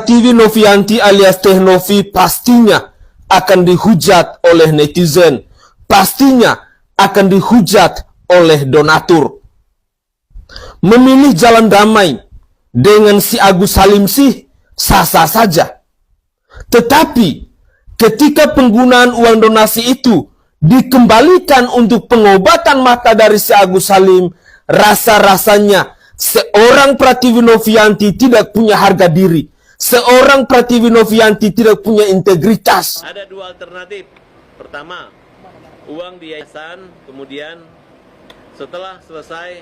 Pratiwi Novianti alias Teh Novi pastinya akan dihujat oleh netizen, pastinya akan dihujat oleh donatur. Memilih jalan damai dengan si Agus Salim sih sah-sah saja. Tetapi ketika penggunaan uang donasi itu dikembalikan untuk pengobatan mata dari si Agus Salim, rasa-rasanya seorang Pratiwi Novianti tidak punya harga diri. Seorang Pratiwi Novianti tidak punya integritas. Ada dua alternatif. Pertama, uang di yayasan, kemudian setelah selesai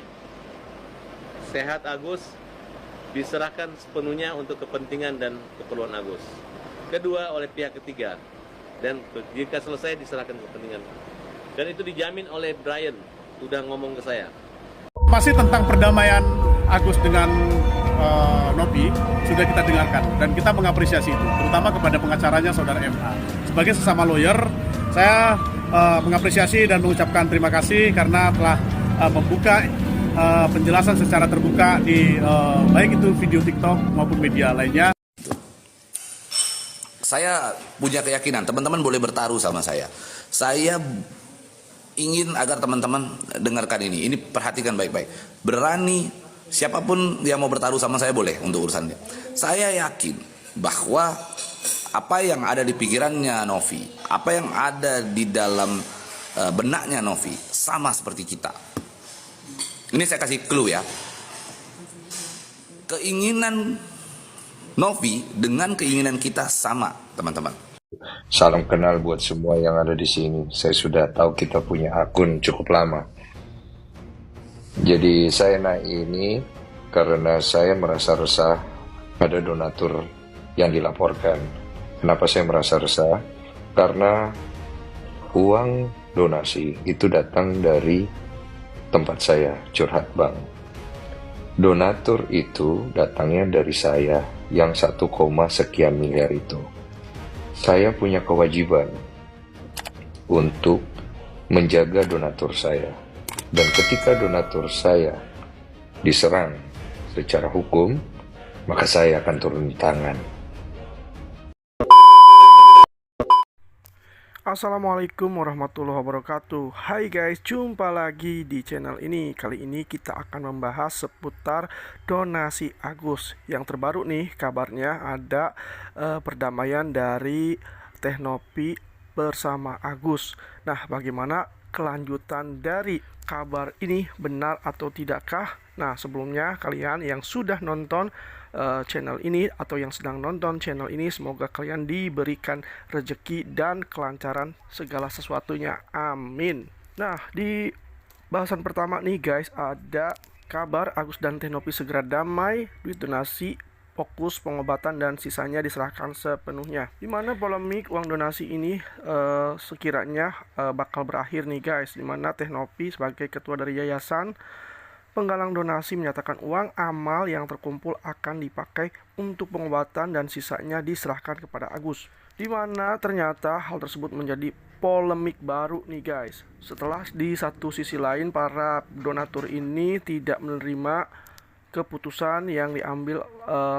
sehat Agus diserahkan sepenuhnya untuk kepentingan dan keperluan Agus. Kedua, oleh pihak ketiga. Dan jika selesai diserahkan kepentingan. Dan itu dijamin oleh Brian, sudah ngomong ke saya. Masih tentang perdamaian Agus dengan Novi sudah kita dengarkan dan kita mengapresiasi itu, terutama kepada pengacaranya saudara MA. Sebagai sesama lawyer, saya mengapresiasi dan mengucapkan terima kasih karena telah membuka penjelasan secara terbuka di baik itu video TikTok maupun media lainnya. Saya punya keyakinan teman-teman boleh bertaruh sama saya. Saya ingin agar teman-teman dengarkan ini. Ini perhatikan baik-baik. Berani siapapun yang mau bertaruh sama saya boleh untuk urusannya. Saya yakin bahwa apa yang ada di pikirannya Novi, apa yang ada di dalam benaknya Novi sama seperti kita. Ini saya kasih clue ya. Keinginan Novi dengan keinginan kita sama, teman-teman. Salam kenal buat semua yang ada di sini. Saya sudah tahu kita punya akun cukup lama. Jadi saya naik ini karena saya merasa resah pada donatur yang dilaporkan. Kenapa saya merasa resah? Karena uang donasi itu datang dari tempat saya, Curhat Bank. Donatur itu datangnya dari saya yang 1, sekian miliar itu. Saya punya kewajiban untuk menjaga donatur saya. Dan ketika donatur saya diserang secara hukum, maka saya akan turun tangan. Assalamualaikum warahmatullahi wabarakatuh. Hai guys, jumpa lagi di channel ini. Kali ini kita akan membahas seputar donasi Agus. Yang terbaru nih kabarnya ada perdamaian dari Teh Novi bersama Agus. Nah, bagaimana kelanjutan dari kabar ini, benar atau tidakkah? Nah, sebelumnya kalian yang sudah nonton channel ini atau yang sedang nonton channel ini, semoga kalian diberikan rezeki dan kelancaran segala sesuatunya, amin. Nah, di bahasan pertama nih guys, ada kabar Agus dan Teh Novi segera damai, duit donasi fokus pengobatan dan sisanya diserahkan sepenuhnya. Dimana polemik uang donasi ini sekiranya bakal berakhir nih guys, dimana Teh Novi sebagai ketua dari yayasan penggalang donasi menyatakan uang amal yang terkumpul akan dipakai untuk pengobatan dan sisanya diserahkan kepada Agus. Dimana ternyata hal tersebut menjadi polemik baru nih guys. Setelah di satu sisi lain para donatur ini tidak menerima keputusan yang diambil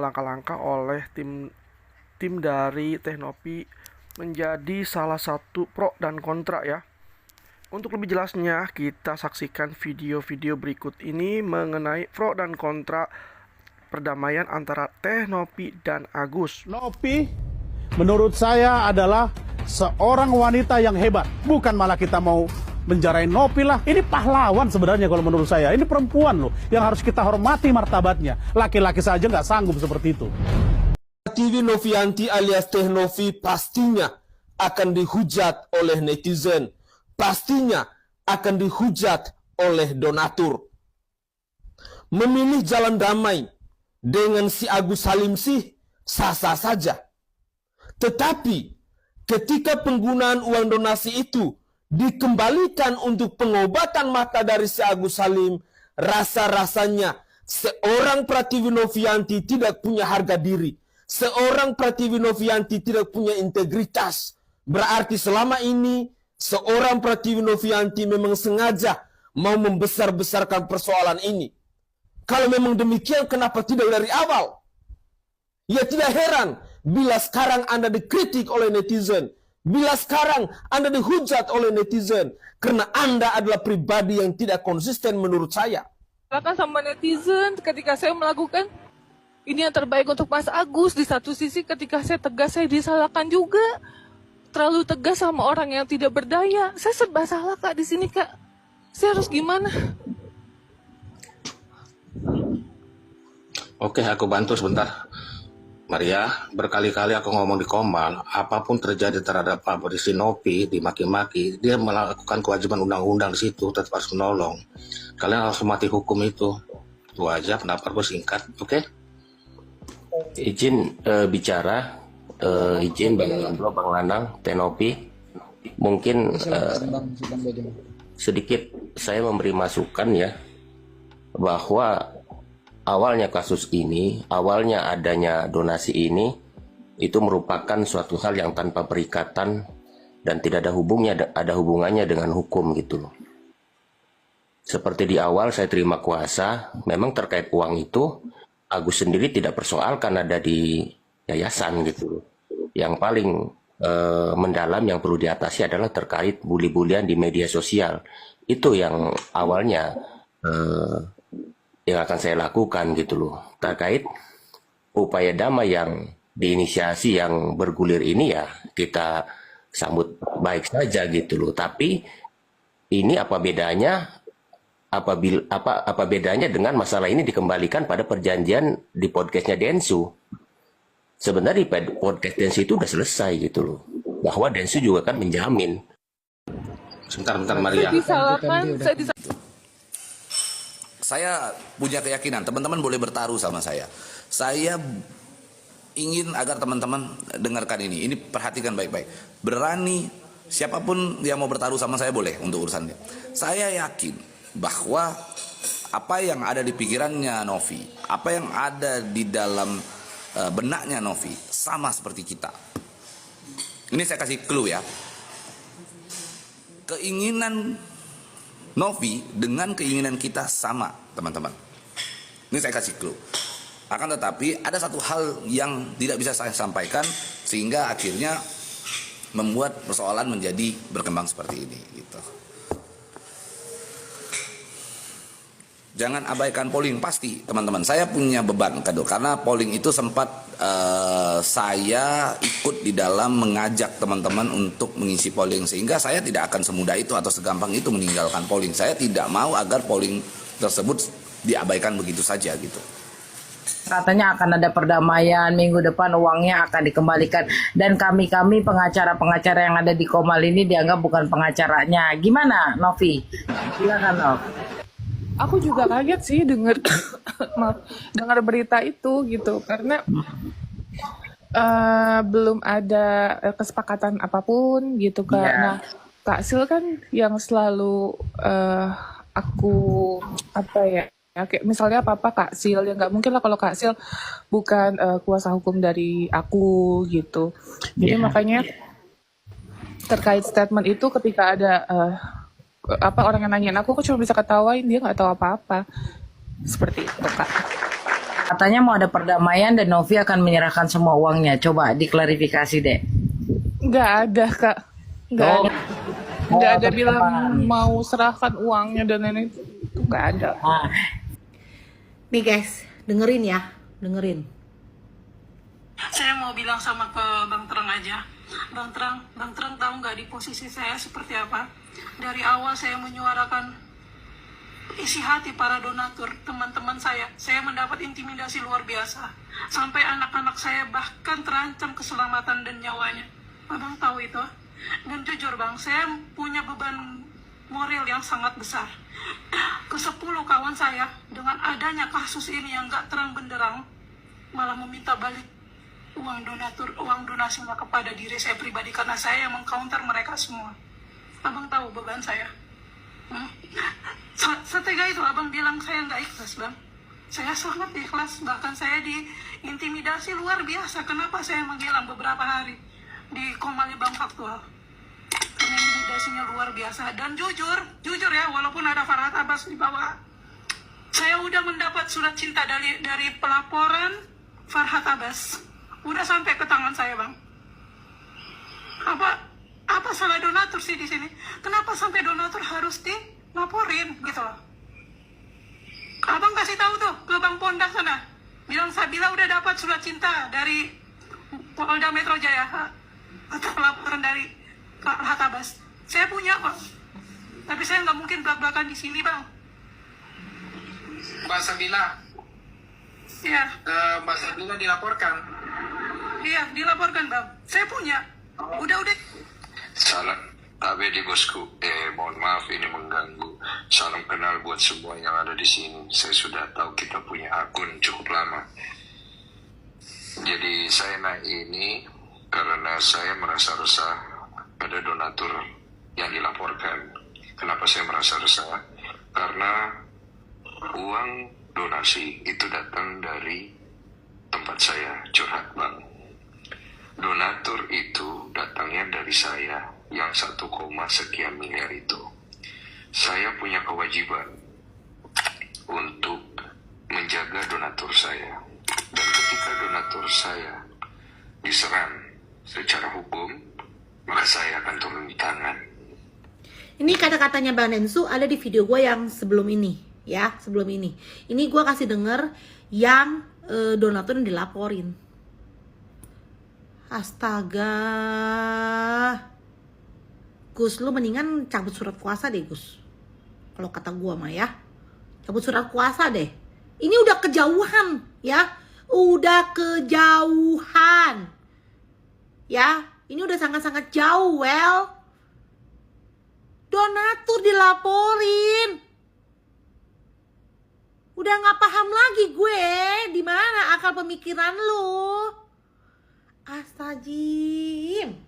langkah-langkah oleh tim dari Teh Novi, menjadi salah satu pro dan kontra ya. Untuk lebih jelasnya, kita saksikan video-video berikut ini mengenai pro dan kontra perdamaian antara Teh Novi dan Agus. Novi menurut saya adalah seorang wanita yang hebat. Bukan malah kita mau menjarain Novi lah. Ini pahlawan sebenarnya kalau menurut saya. Ini perempuan loh yang harus kita hormati martabatnya. Laki-laki saja nggak sanggup seperti itu. Pratiwi Novianti alias Teh Novi pastinya akan dihujat oleh netizen. Pastinya akan dihujat oleh donatur. Memilih jalan damai dengan si Agus Salim sih sah-sah saja. Tetapi ketika penggunaan uang donasi itu dikembalikan untuk pengobatan mata dari si Agus Salim, rasa-rasanya seorang Pratiwi Novianti tidak punya harga diri. Seorang Pratiwi Novianti tidak punya integritas. Berarti selama ini seorang Pratiwi Novianti memang sengaja mau membesar-besarkan persoalan ini. Kalau memang demikian, kenapa tidak dari awal? Ya tidak heran bila sekarang Anda dikritik oleh netizen, bila sekarang Anda dihujat oleh netizen, karena Anda adalah pribadi yang tidak konsisten menurut saya. Silakan sama netizen ketika saya melakukan ini yang terbaik untuk Mas Agus. Di satu sisi ketika saya tegas, saya disalahkan juga. Terlalu tegas sama orang yang tidak berdaya. Saya serba salah Kak di sini Kak. Saya harus gimana? Oke, aku bantu sebentar. Maria, berkali-kali aku ngomong di Komal, apapun terjadi terhadap Pak Polisi Nopi, dimaki-maki, dia melakukan kewajiban undang-undang di situ, tetap harus menolong. Kalian harus mati hukum itu. Itu aja, kenapa aku singkat, oke? Izin bicara, izin Bang Lanang, Tenopi, mungkin sedikit saya memberi masukan ya, bahwa awalnya kasus ini, awalnya adanya donasi ini, itu merupakan suatu hal yang tanpa perikatan dan tidak ada hubungannya dengan hukum gitu loh. Seperti di awal saya terima kuasa, memang terkait uang itu, Agus sendiri tidak persoalkan ada di yayasan gitu loh. Yang paling mendalam yang perlu diatasi adalah terkait bully-bulian di media sosial. Itu yang awalnya yang akan saya lakukan gitu loh. Terkait upaya damai yang diinisiasi yang bergulir ini ya kita sambut baik saja gitu loh. Tapi ini apa bedanya apa bedanya dengan masalah ini dikembalikan pada perjanjian di podcastnya Densu? Sebenarnya di podcast Densu itu udah selesai gitu loh. Bahwa Densu juga kan menjamin. Sebentar Maria. Saya punya keyakinan, teman-teman boleh bertaruh sama saya. Saya ingin agar teman-teman dengarkan ini. Ini perhatikan baik-baik. Berani, siapapun yang mau bertaruh sama saya boleh untuk urusannya. Saya yakin bahwa apa yang ada di pikirannya Novi, apa yang ada di dalam benaknya Novi, sama seperti kita. Ini saya kasih clue ya. Keinginan Novi dengan keinginan kita sama, teman-teman. Ini saya kasih clue. Akan tetapi ada satu hal yang tidak bisa saya sampaikan sehingga akhirnya membuat persoalan menjadi berkembang seperti ini gitu. Jangan abaikan polling, pasti teman-teman. Saya punya beban karena polling itu sempat saya ikut di dalam mengajak teman-teman untuk mengisi polling, sehingga saya tidak akan semudah itu atau segampang itu meninggalkan polling. Saya tidak mau agar polling tersebut diabaikan begitu saja gitu. Katanya akan ada perdamaian, minggu depan uangnya akan dikembalikan, dan kami pengacara-pengacara yang ada di Komal ini dianggap bukan pengacaranya. Gimana Novi? Silakan Nov. Aku juga kaget sih dengar berita itu gitu, karena belum ada kesepakatan apapun gitu Kak. Yeah. Nah, Kak Sil kan yang selalu aku kayak misalnya apa Kak Sil, ya nggak mungkin lah kalau Kak Sil bukan kuasa hukum dari aku gitu. Jadi makanya terkait statement itu ketika ada orang yang nanyain aku cuma bisa ketawain, dia nggak tahu apa-apa. Seperti itu Kak. Katanya mau ada perdamaian dan Novi akan menyerahkan semua uangnya. Coba diklarifikasi deh. Nggak ada Kak. Nggak ada bilang mau serahkan uangnya dan lain-lain. Itu nggak ada. Nih guys, dengerin ya. Dengerin. Saya mau bilang sama ke Bang Terang aja. Bang Terang tahu nggak di posisi saya seperti apa? Dari awal saya menyuarakan isi hati para donatur, teman-teman saya mendapat intimidasi luar biasa. Sampai anak-anak saya bahkan terancam keselamatan dan nyawanya. Abang tahu itu? Dan jujur Bang, saya punya beban moral yang sangat besar. Ke-10 kawan saya, dengan adanya kasus ini yang gak terang benderang, malah meminta balik uang donasinya kepada diri saya pribadi, karena saya yang meng-counter mereka semua. Abang tahu beban saya. Setega itu abang bilang saya nggak ikhlas Bang. Saya sangat ikhlas, bahkan saya diintimidasi luar biasa. Kenapa saya menghilang beberapa hari di Komal Bang Faktual? Karena intimidasinya luar biasa. Dan jujur ya, walaupun ada Farhat Abbas di bawah, saya udah mendapat surat cinta dari pelaporan Farhat Abbas udah sampai ke tangan saya, Bang. Apa salah donatur sih di sini? Kenapa sampai donatur harus dilaporin gitu loh? Abang kasih tahu tuh ke Bang Pondak sana. Bilang Sabila udah dapat surat cinta dari Polda Metro Jaya atau laporan dari Farhat Abbas. Saya punya kok. Tapi saya nggak mungkin belak-belakan di sini, Bang. Mbak Sabila. Iya. Mbak Sabila dilaporkan. Iya, dilaporkan, Bang. Saya punya. Udah. Salam KBD bosku. Mohon maaf ini mengganggu. Salam kenal buat semua yang ada di sini. Saya sudah tahu kita punya akun cukup lama. Jadi saya naik ini karena saya merasa resah ada donatur yang dilaporkan. Kenapa saya merasa resah? Karena uang donasi itu datang dari tempat saya curhat, Bang. Donatur itu datangnya dari saya yang 1, sekian miliar itu. Saya punya kewajiban untuk menjaga donatur saya. Dan ketika donatur saya diserang secara hukum, maka saya akan turun tangan. Ini kata-katanya Bang Densu ada di video gue yang sebelum ini, ya, sebelum ini. Ini gue kasih denger yang donatur yang dilaporin. Astaga. Gus, lu mendingan cabut surat kuasa deh, Gus. Kalau kata gue mah ya. Cabut surat kuasa deh. Ini udah kejauhan, ya. Udah kejauhan. Ya, ini udah sangat-sangat jauh, well. Donatur dilaporin. Udah nggak paham lagi gue. Di mana akal pemikiran lu? Astagfirullah.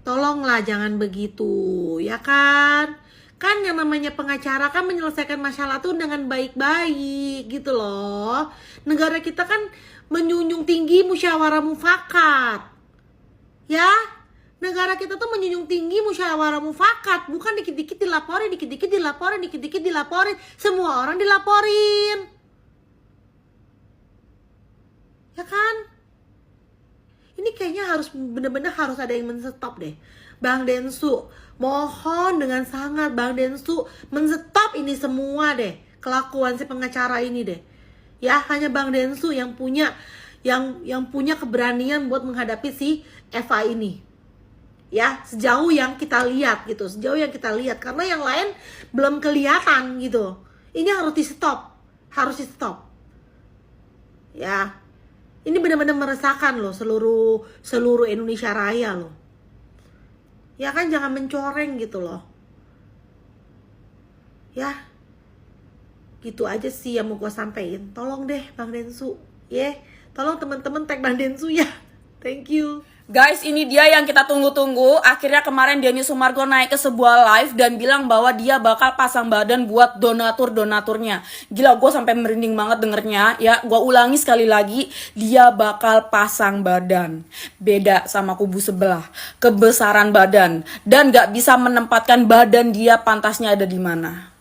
Tolonglah jangan begitu, ya kan? Kan yang namanya pengacara kan menyelesaikan masalah tuh dengan baik-baik gitu loh. Negara kita kan menjunjung tinggi musyawarah mufakat. Ya? Negara kita tuh menjunjung tinggi musyawarah mufakat, bukan dikit-dikit dilaporin, dikit-dikit dilaporin, dikit-dikit dilaporin, semua orang dilaporin. Ya kan? Ini kayaknya harus bener-bener harus ada yang men-stop deh. Bang Densu, mohon dengan sangat Bang Densu men-stop ini semua deh. Kelakuan si pengacara ini deh. Ya, hanya Bang Densu yang punya yang punya keberanian buat menghadapi si Eva ini. Ya, sejauh yang kita lihat gitu, sejauh yang kita lihat, karena yang lain belum kelihatan gitu. Ini harus di-stop. Harus di-stop. Ya. Ini benar-benar meresahkan loh seluruh Indonesia Raya loh. Ya kan, jangan mencoreng gitu loh. Ya. Gitu aja sih yang mau gue sampein. Tolong deh Bang Densu, ya. Tolong teman-teman tag Bang Densu ya. Thank you. Guys, ini dia yang kita tunggu-tunggu. Akhirnya kemarin Denny Sumargo naik ke sebuah live dan bilang bahwa dia bakal pasang badan buat donaturnya. Gila, gue sampai merinding banget dengernya. Ya, gue ulangi sekali lagi, dia bakal pasang badan. Beda sama kubu sebelah, kebesaran badan, dan gak bisa menempatkan badan dia pantasnya ada di mana.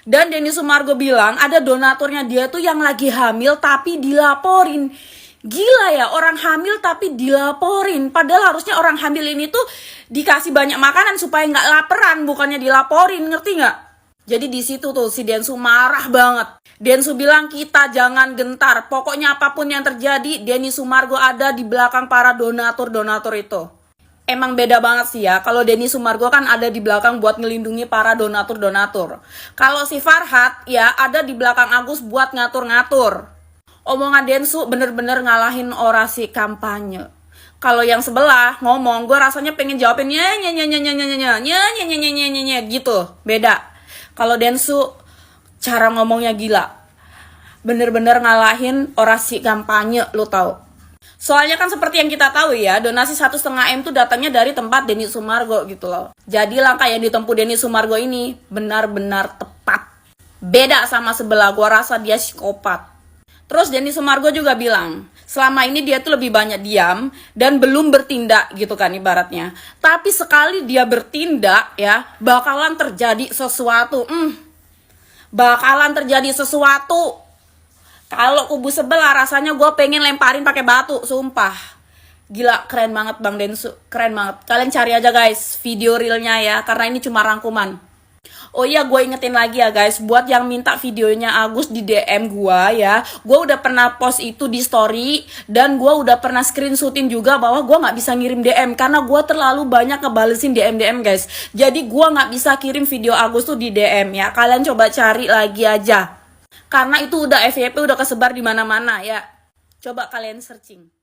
Dan Denny Sumargo bilang ada donaturnya dia tuh yang lagi hamil tapi dilaporin. Gila ya, orang hamil tapi dilaporin. Padahal harusnya orang hamil ini tuh dikasih banyak makanan supaya nggak laparan, bukannya dilaporin, ngerti nggak? Jadi di situ tuh si Densu marah banget. Densu bilang kita jangan gentar. Pokoknya apapun yang terjadi, Denny Sumargo ada di belakang para donatur itu. Emang beda banget sih ya. Kalau Denny Sumargo kan ada di belakang buat ngelindungi para donatur. Kalau si Farhat ya ada di belakang Agus buat ngatur-ngatur. Omongan Densu bener-bener ngalahin orasi kampanye. Kalau yang sebelah ngomong, gue rasanya pengen jawabin gitu. Beda. Kalau Densu cara ngomongnya gila. Bener-bener ngalahin orasi kampanye, lo tau. Soalnya kan seperti yang kita tahu ya, donasi 1,5 M tuh datangnya dari tempat Denny Sumargo gitu loh. Jadi langkah yang ditempuh Denny Sumargo ini benar-benar tepat. Beda sama sebelah, gue rasa dia psikopat. Terus Denny Sumargo juga bilang, selama ini dia tuh lebih banyak diam dan belum bertindak gitu kan ibaratnya. Tapi sekali dia bertindak ya, bakalan terjadi sesuatu. Bakalan terjadi sesuatu. Kalau kubu sebelah rasanya gue pengen lemparin pakai batu, sumpah. Gila, keren banget Bang Densu, keren banget. Kalian cari aja guys video realnya ya, karena ini cuma rangkuman. Oh iya, gue ingetin lagi ya guys, buat yang minta videonya Agus di DM gue ya, gue udah pernah post itu di story, dan gue udah pernah screenshotin juga bahwa gue nggak bisa ngirim DM karena gue terlalu banyak ngebalesin DM guys. Jadi gue nggak bisa kirim video Agus tuh di DM ya. Kalian coba cari lagi aja, karena itu udah FYP udah kesebar di mana-mana ya. Coba kalian searching.